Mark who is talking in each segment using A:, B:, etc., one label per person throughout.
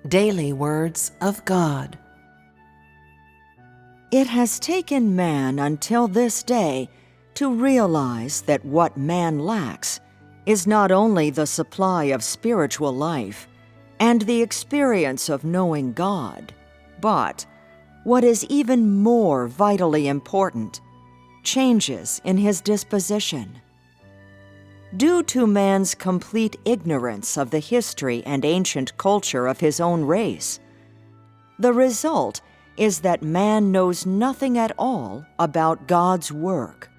A: Daily Words of God.
B: It has taken man until this day to realize that what man lacks is not only the supply of spiritual life and the experience of knowing God, but, what is even more vitally important, changes in his disposition. Due to man's complete ignorance of the history and ancient culture of his own race, the result is that man knows nothing at all about God's work.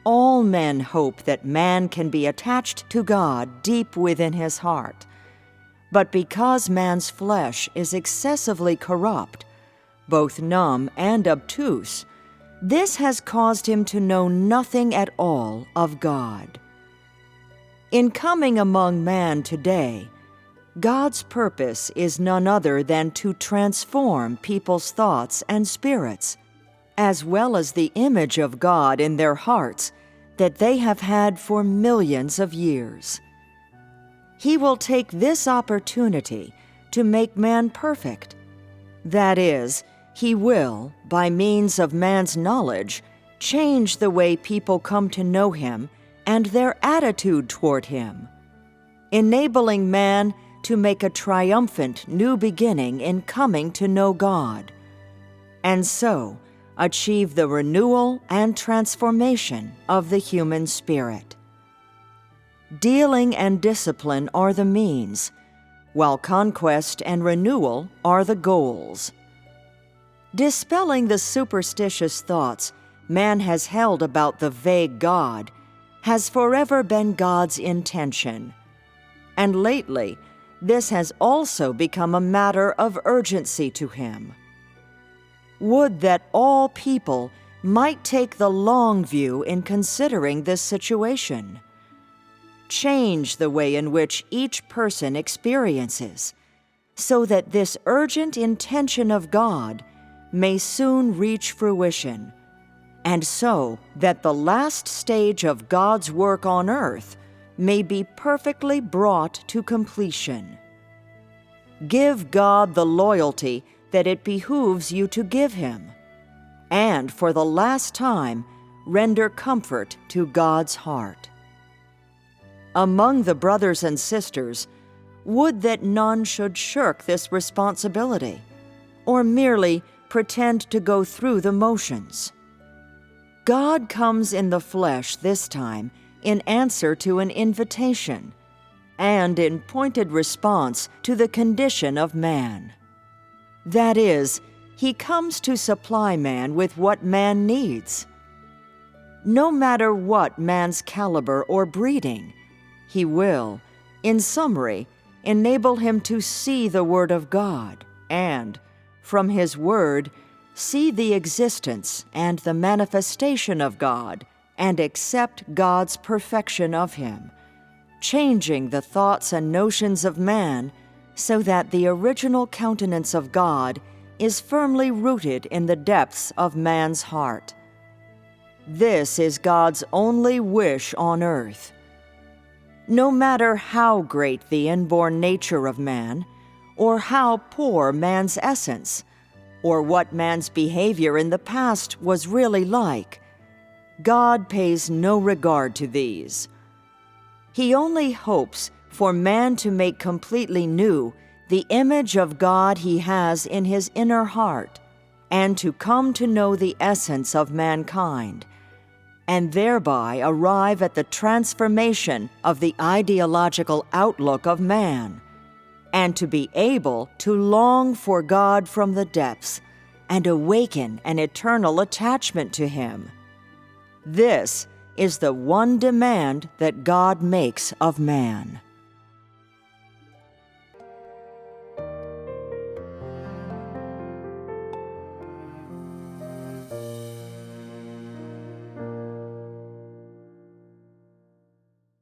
B: All men hope that man can be attached to God deep within his heart, but because man's flesh is excessively corrupt, both numb and obtuse, this has caused him to know nothing at all of God. In coming among man today, God's purpose is none other than to transform people's thoughts and spirits, as well as the image of God in their hearts that they have had for millions of years. He will take this opportunity to make man perfect. That is, he will, by means of man's knowledge, change the way people come to know him and their attitude toward him, enabling man to make a triumphant new beginning in coming to know God, and so achieve the renewal and transformation of the human spirit. Dealing and discipline are the means, while conquest and renewal are the goals. Dispelling the superstitious thoughts man has held about the vague God has forever been God's intention, and lately this has also become a matter of urgency to him. Would that all people might take the long view in considering this situation. Change the way in which each person experiences, so that this urgent intention of God may soon reach fruition, and so that the last stage of God's work on earth may be perfectly brought to completion. Give God the loyalty that it behooves you to give him, and for the last time render comfort to God's heart. Among the brothers and sisters, would that none should shirk this responsibility, or merely pretend to go through the motions. God comes in the flesh this time in answer to an invitation, and in pointed response to the condition of man. That is, he comes to supply man with what man needs. No matter what man's caliber or breeding, he will, in summary, enable him to see the Word of God and, from his Word, see the existence and the manifestation of God and accept God's perfection of him, changing the thoughts and notions of man so that the original countenance of God is firmly rooted in the depths of man's heart. This is God's only wish on earth. No matter how great the inborn nature of man, or how poor man's essence, or what man's behavior in the past was really like, God pays no regard to these. He only hopes for man to make completely new the image of God he has in his inner heart, and to come to know the essence of mankind, and thereby arrive at the transformation of the ideological outlook of man, and to be able to long for God from the depths and awaken an eternal attachment to him. This is the one demand that God makes of man.